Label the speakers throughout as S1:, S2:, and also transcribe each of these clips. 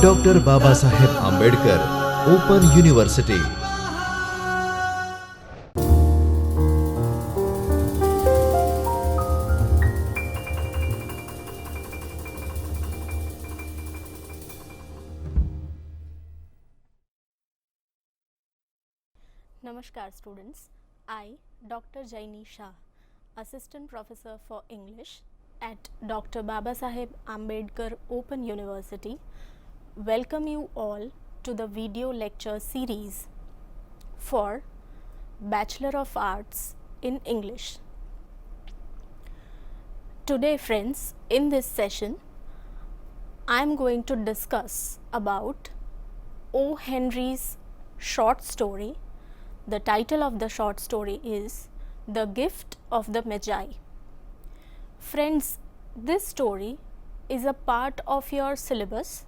S1: Doctor Baba Saheb Ambedkar open university.
S2: Namaskar students, I Dr. Jaini Shah, Assistant Professor for English at Dr. Babasaheb Ambedkar Open University, welcome you all to the video lecture series for Bachelor of Arts in English. Today friends, in this session, I am going to discuss about O. Henry's short story. The title of the short story is The Gift of the Magi. Friends, this story is a part of your syllabus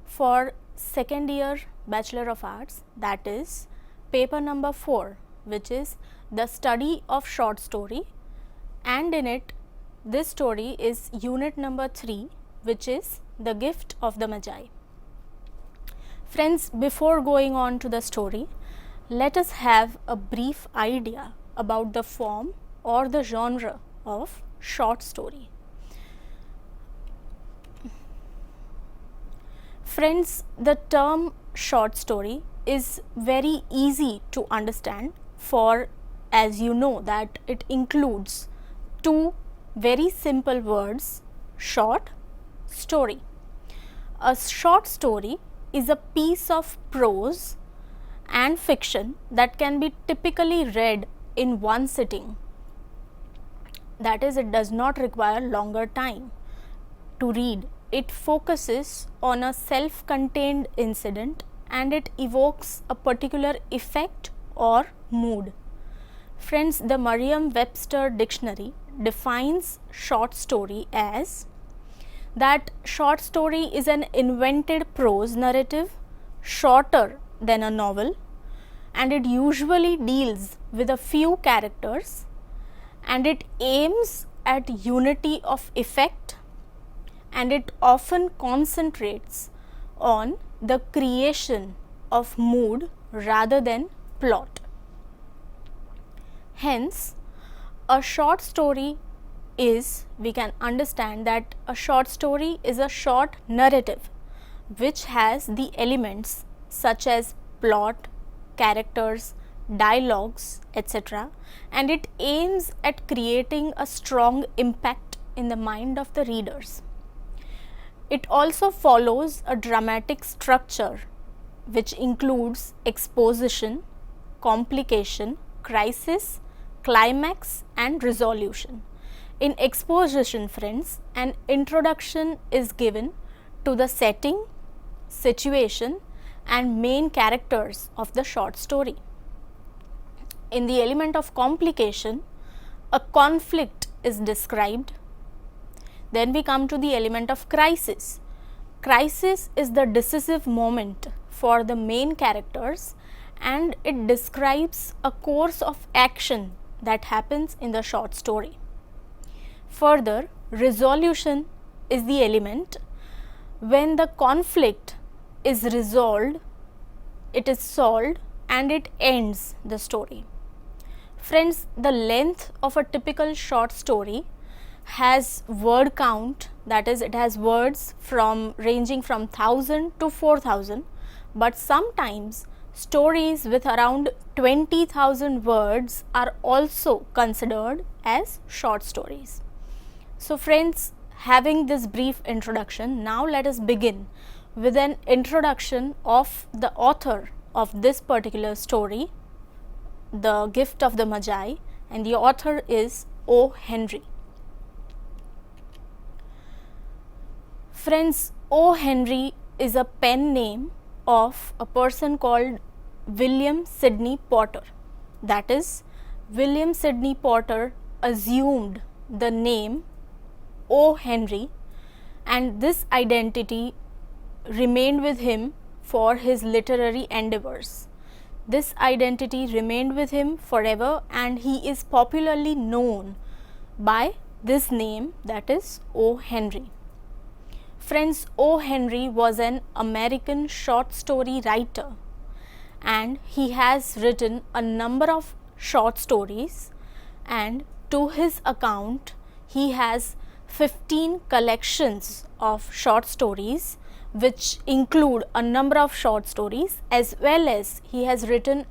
S2: for second year Bachelor of Arts, that is paper number 4, which is the study of short story, and in it this story is unit number 3, which is The Gift of the Magi. Friends, before going on to the story, let us have a brief idea about the form or the genre of short story. Friends, the term short story is very easy to understand, for as you know that it includes two very simple words, short, story. A short story is a piece of prose and fiction that can be typically read in one sitting. That is, it does not require longer time to read. It focuses on a self-contained incident and it evokes a particular effect or mood. Friends, the Merriam-Webster dictionary defines short story as that short story is an invented prose narrative shorter than a novel, and it usually deals with a few characters, and it aims at unity of effect, and it often concentrates on the creation of mood rather than plot. Hence, a short story is, we can understand that a short story is a short narrative which has the elements such as plot, characters, dialogues, etc., and it aims at creating a strong impact in the mind of the readers. It also follows a dramatic structure which includes exposition, complication, crisis, climax and resolution. In exposition, friends, an introduction is given to the setting, situation and main characters of the short story. In the element of complication, a conflict is described. Then we come to the element of crisis. Crisis is the decisive moment for the main characters and it describes a course of action that happens in the short story. Further, resolution is the element when the conflict is resolved, it is solved and it ends the story. Friends, the length of a typical short story has word count, that is, it has words ranging from 1000 to 4000, but sometimes stories with around 20,000 words are also considered as short stories. So friends, having this brief introduction, now let us begin with an introduction of the author of this particular story, The Gift of the Magi, and the author is O. Henry. Friends, O. Henry is a pen name of a person called William Sidney Potter. That is, William Sidney Potter assumed the name O. Henry, and this identity remained with him for his literary endeavors. This identity remained with him forever and he is popularly known by this name, that is O. Henry. Friends, O. Henry was an American short story writer, and he has written a number of short stories, and to his account he has 15 collections of short stories which include a number of short stories, as well as he has written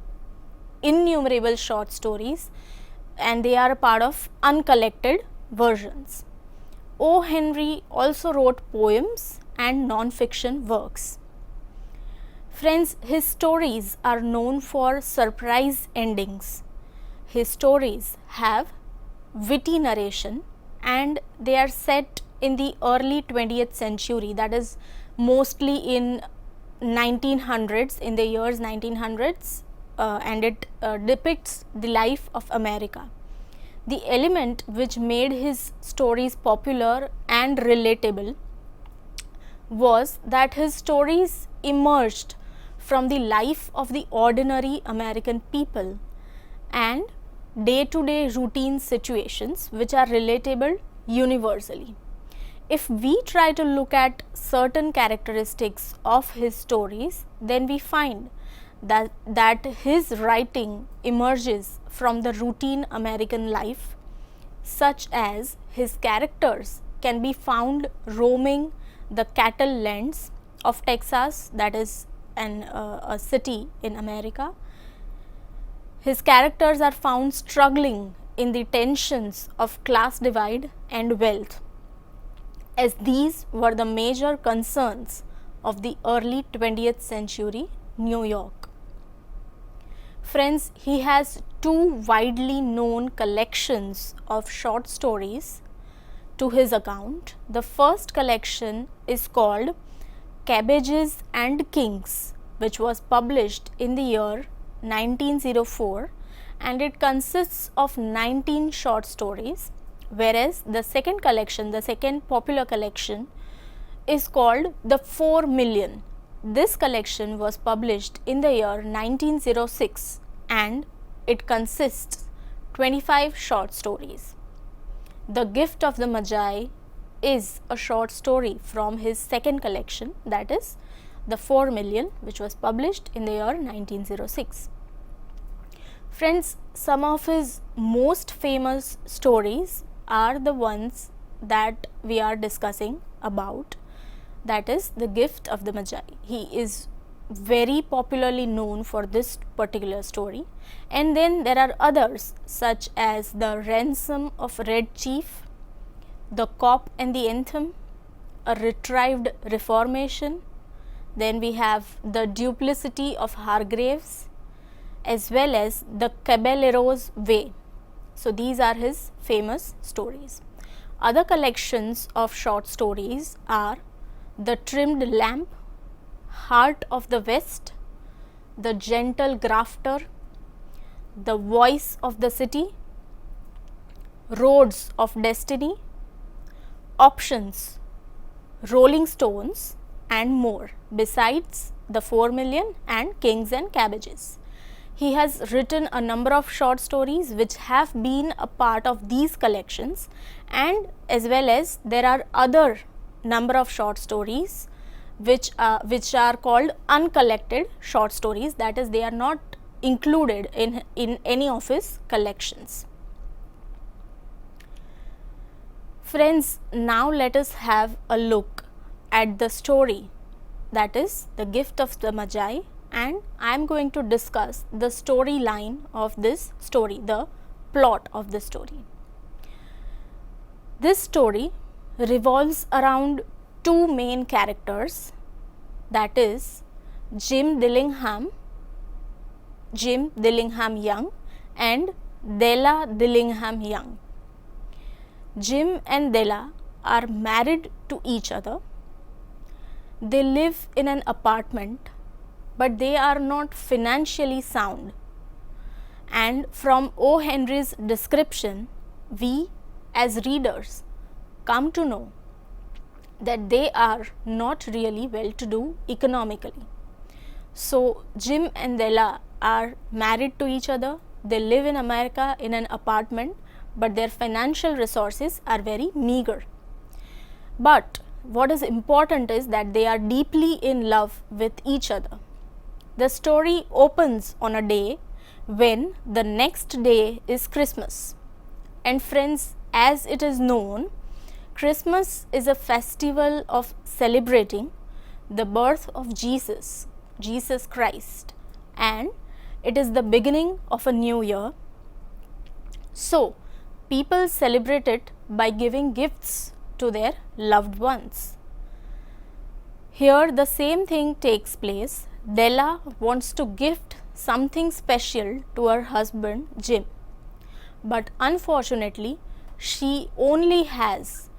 S2: innumerable short stories, and they are a part of uncollected versions. O. Henry also wrote poems and non-fiction works. Friends, his stories are known for surprise endings. His stories have witty narration, and they are set in the early 20th century, that is mostly in 1900s, in the years 1900s, and it depicts the life of America. The element which made his stories popular and relatable was that his stories emerged from the life of the ordinary American people and day-to-day routine situations which are relatable universally. If we try to look at certain characteristics of his stories, then we find that his writing emerges from the routine American life, such as his characters can be found roaming the cattle lands of Texas, that is a city in America. His characters are found struggling in the tensions of class divide and wealth, as these were the major concerns of the early 20th century New York. Friends, he has two widely known collections of short stories to his account. The first collection is called Cabbages and Kings, which was published in the year 1904, and it consists of 19 short stories, whereas the second collection, the second popular collection, is called The 4 Million. This collection was published in the year 1906, and it consists 25 short stories. The Gift of the Magi is a short story from his second collection, that is The 4 Million, which was published in the year 1906. Friends, some of his most famous stories are the ones that we are discussing about, that is The Gift of the Magi. He is very popularly known for this particular story, and then there are others such as The Ransom of Red Chief, The Cop and the Anthem, A Retrieved Reformation. Then we have The Duplicity of Hargraves, as well as The Caballero's Way. So these are his famous stories. Other collections of short stories are The Trimmed Lamp, Heart of the West, The Gentle Grafter, The Voice of the City, Roads of Destiny, Options, Rolling Stones, and more, besides The 4 Million and Kings and Cabbages. He has written a number of short stories which have been a part of these collections, and as well as there are other number of short stories which are called uncollected short stories, that is, they are not included in any of his collections. Friends, now let us have a look at the story, that is The Gift of the Magi, and I am going to discuss the storyline of this story, the plot of the story. This story revolves around two main characters, that is Jim Dillingham Young and Della Dillingham Young. Jim and Della are married to each other. They live in an apartment, but they are not financially sound. And from O. Henry's description, we as readers come to know that they are not really well to do economically. So Jim and Della are married to each other. They live in America in an apartment, but their financial resources are very meager. But what is important is that they are deeply in love with each other. The story opens on a day when the next day is Christmas. And friends, as it is known, Christmas is a festival of celebrating the birth of Jesus Christ, and it is the beginning of a new year. So, people celebrate it by giving gifts to their loved ones. Here, the same thing takes place. Della wants to gift something special to her husband Jim, but unfortunately, she only has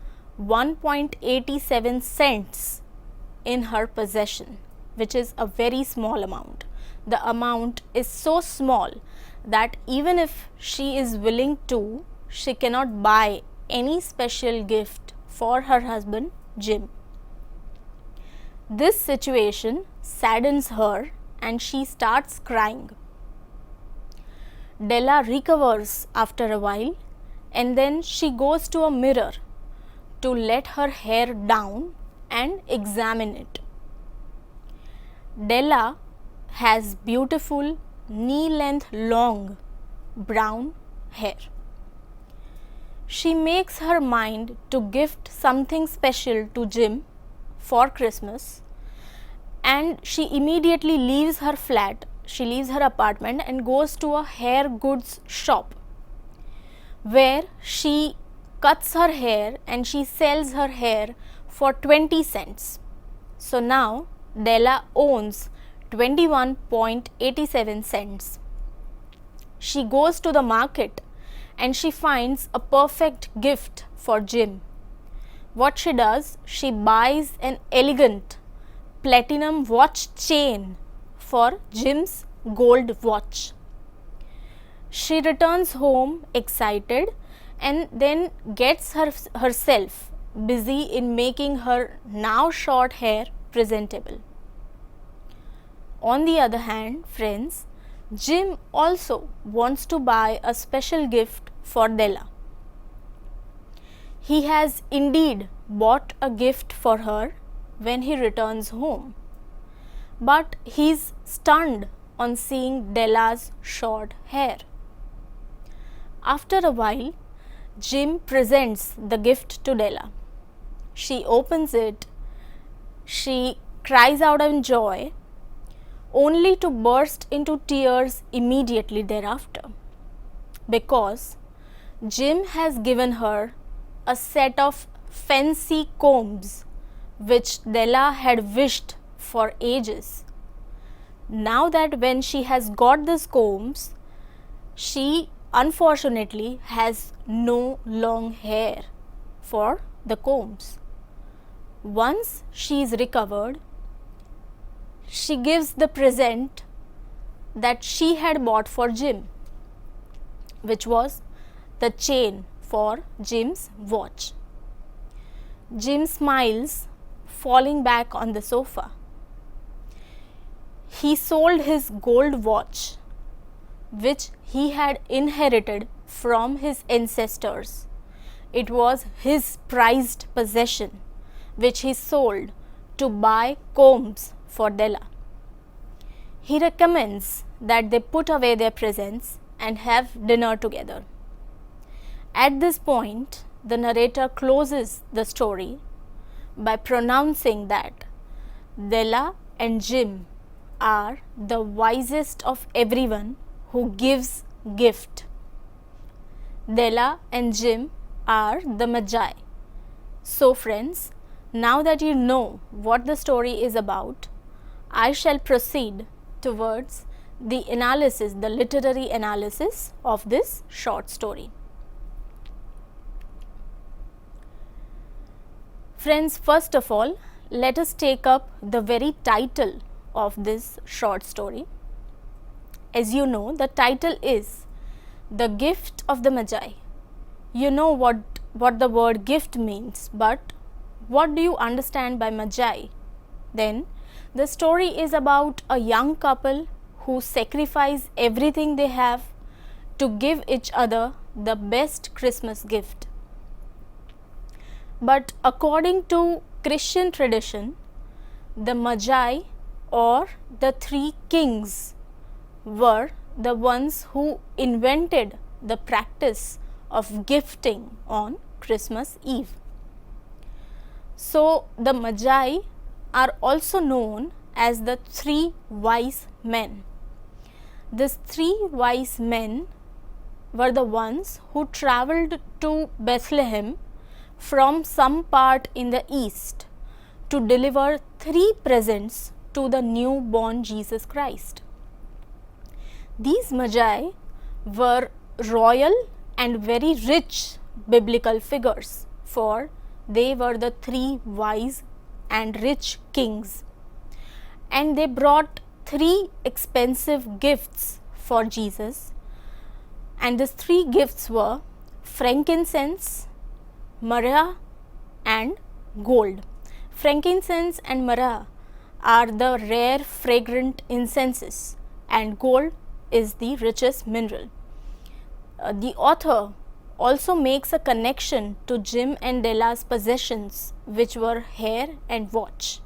S2: 1.87 cents in her possession, which is a very small amount. The amount is so small that even if she is willing to, she cannot buy any special gift for her husband Jim. This situation saddens her and she starts crying. Della recovers after a while and then she goes to a mirror to let her hair down and examine it. Della has beautiful knee-length long brown hair. She makes her mind to gift something special to Jim for Christmas, and she immediately leaves her flat, she leaves her apartment and goes to a hair goods shop where she cuts her hair and she sells her hair for 20 cents. So now Della owns 21.87 cents. She goes to the market and she finds a perfect gift for Jim. What she does, she buys an elegant platinum watch chain for Jim's gold watch. She returns home excited and then gets herself busy in making her now short hair presentable. On the other hand, friends, Jim also wants to buy a special gift for Della. He has indeed bought a gift for her when he returns home, but he is stunned on seeing Della's short hair. After a while, Jim presents the gift to Della. She opens it, she cries out in joy, only to burst into tears immediately thereafter, because Jim has given her a set of fancy combs which Della had wished for ages. Now that when she has got these combs, she unfortunately has no long hair for the combs. Once she is recovered, she gives the present that she had bought for Jim, which was the chain for Jim's watch. Jim smiles, falling back on the sofa. He sold his gold watch, which he had inherited from his ancestors. It was his prized possession, which he sold to buy combs for Della. He recommends that they put away their presents and have dinner together. At this point, the narrator closes the story by pronouncing that Della and Jim are the wisest of everyone who gives gift. Della and Jim are the Magi. So friends, now that you know what the story is about, I shall proceed towards the analysis, the literary analysis of this short story. Friends, first of all, let us take up the very title of this short story. As you know, the title is The Gift of the Magi. You know what the word gift means, but what do you understand by Magi? Then, the story is about a young couple who sacrifice everything they have to give each other the best Christmas gift. But according to Christian tradition, the Magi or the three kings were the ones who invented the practice of gifting on Christmas Eve. So, the Magi are also known as the three wise men. These three wise men were the ones who travelled to Bethlehem from some part in the east to deliver three presents to the newborn Jesus Christ. These Magi were royal and very rich biblical figures, for they were the three wise and rich kings, and they brought three expensive gifts for Jesus, and these three gifts were frankincense, myrrh and gold. Frankincense and myrrh are the rare fragrant incenses, and gold is the richest mineral. The author also makes a connection to Jim and Della's possessions, which were hair and watch.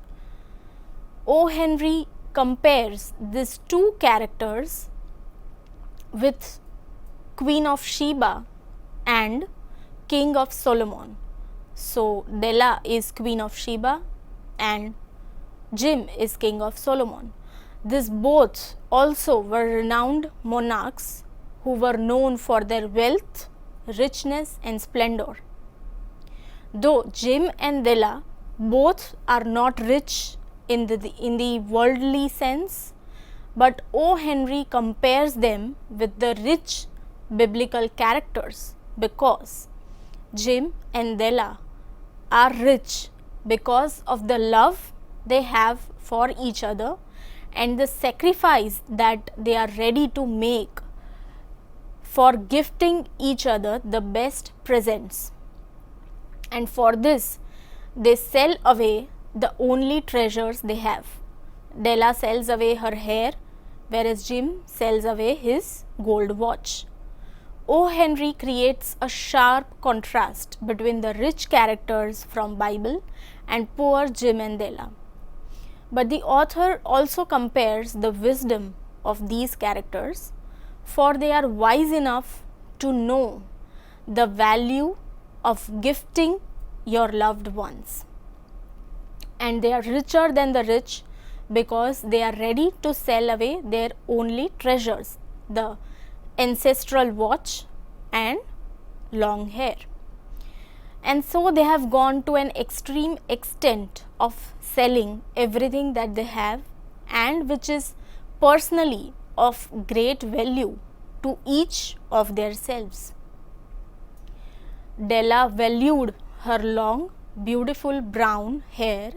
S2: O. Henry compares these two characters with Queen of Sheba and King of Solomon. So, Della is Queen of Sheba and Jim is King of Solomon. These both also were renowned monarchs who were known for their wealth, richness and splendor. Though Jim and Della both are not rich in the worldly sense, but O. Henry compares them with the rich biblical characters because Jim and Della are rich because of the love they have for each other and the sacrifice that they are ready to make for gifting each other the best presents. And for this, they sell away the only treasures they have. Della sells away her hair, whereas Jim sells away his gold watch. O. Henry creates a sharp contrast between the rich characters from Bible and poor Jim and Della. But the author also compares the wisdom of these characters, for they are wise enough to know the value of gifting your loved ones. And they are richer than the rich because they are ready to sell away their only treasures, the ancestral watch and long hair. And so they have gone to an extreme extent of selling everything that they have and which is personally of great value to each of their selves. Della valued her long, beautiful brown hair,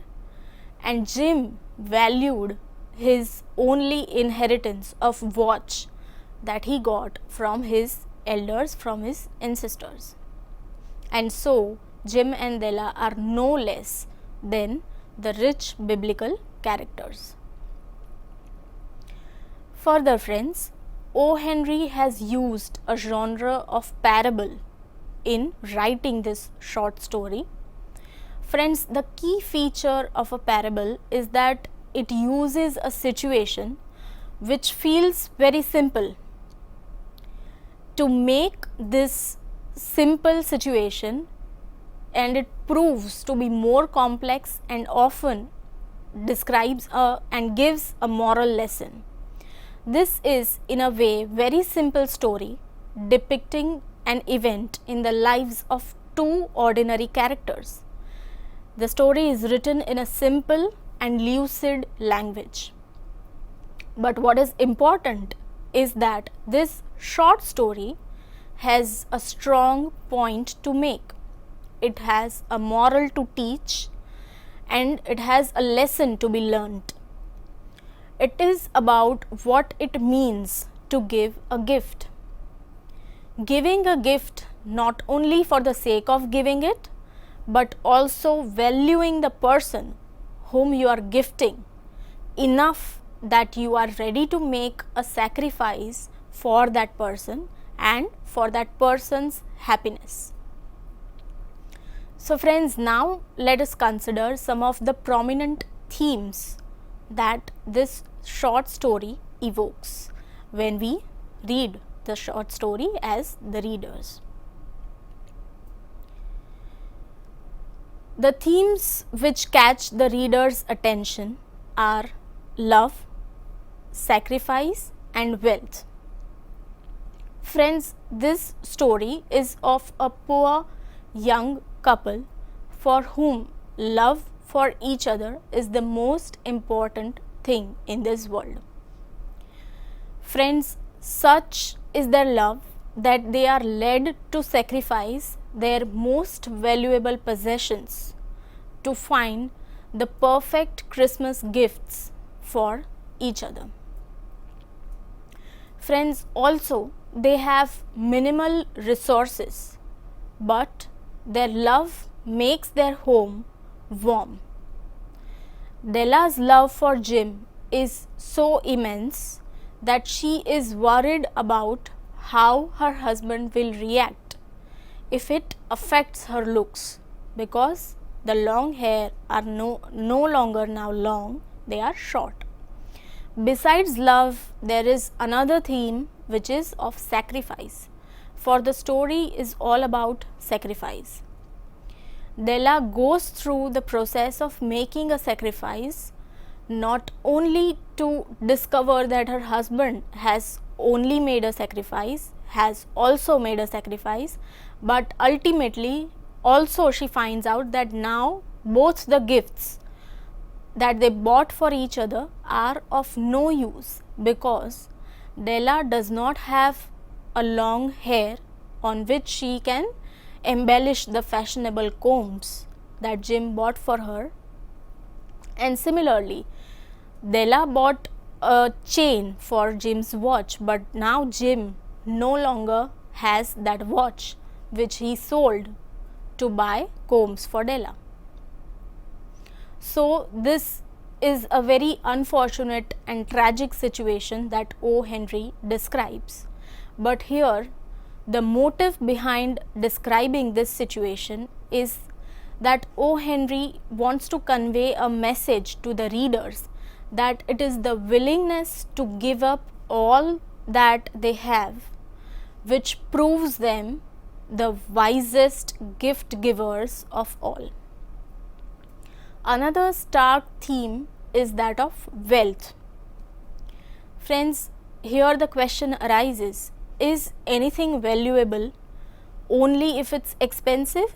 S2: and Jim valued his only inheritance of watch that he got from his elders, from his ancestors. And so Jim and Della are no less than the rich biblical characters. Further, friends, O. Henry has used a genre of parable in writing this short story. Friends, the key feature of a parable is that it uses a situation which feels very simple to make this simple situation, and it proves to be more complex and often describes and gives a moral lesson. This is in a way very simple story depicting an event in the lives of two ordinary characters. The story is written in a simple and lucid language. But what is important is that this short story has a strong point to make. It has a moral to teach and it has a lesson to be learnt. It is about what it means to give a gift. Giving a gift not only for the sake of giving it, but also valuing the person whom you are gifting enough that you are ready to make a sacrifice for that person and for that person's happiness. So friends, now let us consider some of the prominent themes that this short story evokes when we read the short story as the readers. The themes which catch the reader's attention are love, sacrifice and wealth. Friends, this story is of a poor young couple for whom love for each other is the most important thing in this world. Friends, such is their love that they are led to sacrifice their most valuable possessions to find the perfect Christmas gifts for each other. Friends, also they have minimal resources, but their love makes their home warm. Della's love for Jim is so immense that she is worried about how her husband will react if it affects her looks, because the long hair are no longer now long, they are short. Besides love, there is another theme which is of sacrifice, for the story is all about sacrifice. Della goes through the process of making a sacrifice, not only to discover that her husband has only made a sacrifice, has also made a sacrifice, but ultimately also she finds out that now both the gifts that they bought for each other are of no use, because Della does not have a long hair on which she can embellish the fashionable combs that Jim bought for her. And similarly, Della bought a chain for Jim's watch, but now Jim no longer has that watch which he sold to buy combs for Della. So this is a very unfortunate and tragic situation that O. Henry describes. But here the motive behind describing this situation is that O. Henry wants to convey a message to the readers that it is the willingness to give up all that they have which proves them the wisest gift givers of all. Another stark theme is that of wealth. Friends, here the question arises, is anything valuable only if it's expensive,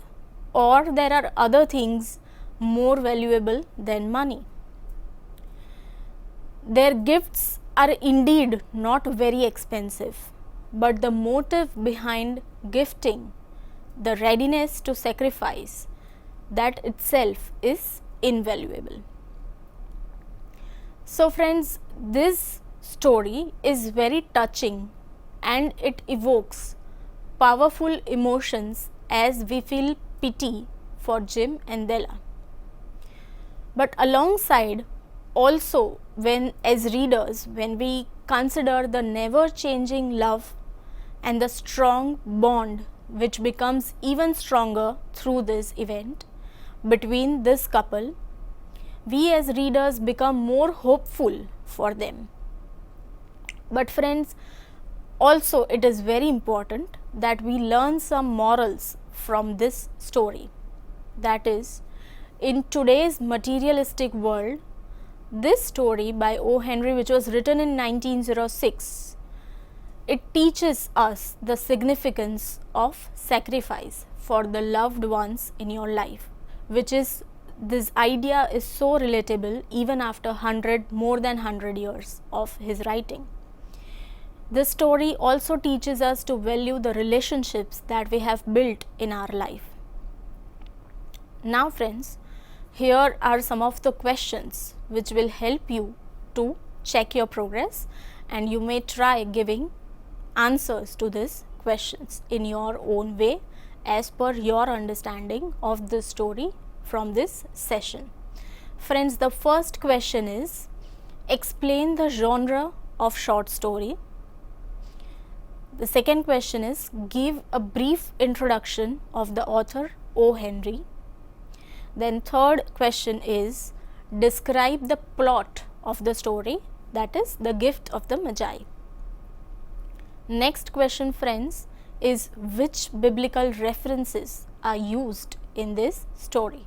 S2: or there are other things more valuable than money? Their gifts are indeed not very expensive, but the motive behind gifting, the readiness to sacrifice, that itself is invaluable. So friends, this story is very touching and it evokes powerful emotions as we feel pity for Jim and Della. But alongside, also when as readers, when we consider the never changing love and the strong bond which becomes even stronger through this event between this couple, we as readers become more hopeful for them. But friends, also it is very important that we learn some morals from this story. That is, in today's materialistic world, this story by O. Henry, which was written in 1906, it teaches us the significance of sacrifice for the loved ones in your life, which is, this idea is so relatable even after more than 100 years of his writing. This story also teaches us to value the relationships that we have built in our life. Now friends, here are some of the questions which will help you to check your progress, and you may try giving answers to these questions in your own way as per your understanding of this story from this session. Friends, the first question is, explain the genre of short story. The second question is, give a brief introduction of the author O. Henry. Then third question is describe the plot of the story, that is the gift of the Magi. Next question, friends, is which biblical references are used in this story.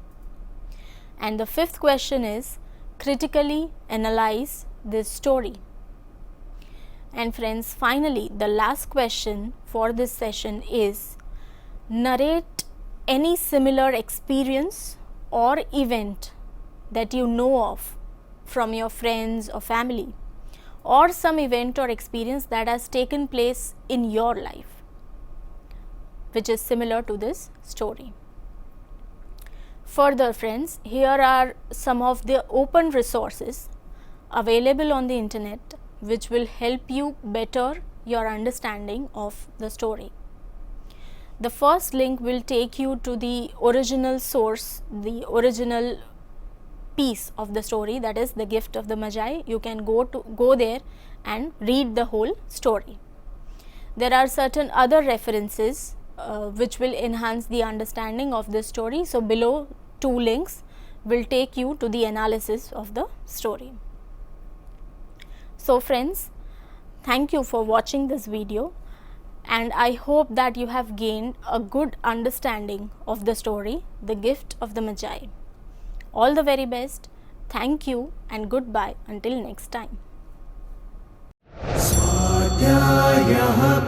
S2: And the fifth question is critically analyze this story. And friends, finally the last question for this session is narrate any similar experience or event that you know of from your friends or family, or some event or experience that has taken place in your life which is similar to this story. Further, friends, here are some of the open resources available on the internet which will help you better your understanding of the story. The first link will take you to the original source, the original piece of the story, that is the gift of the Magi. You can go there and read the whole story. There are certain other references which will enhance the understanding of this story. So below two links will take you to the analysis of the story. So friends, thank you for watching this video, and I hope that you have gained a good understanding of the story, the gift of the Magi. All the very best. Thank you and goodbye until next time.
S3: स्वाध्यायः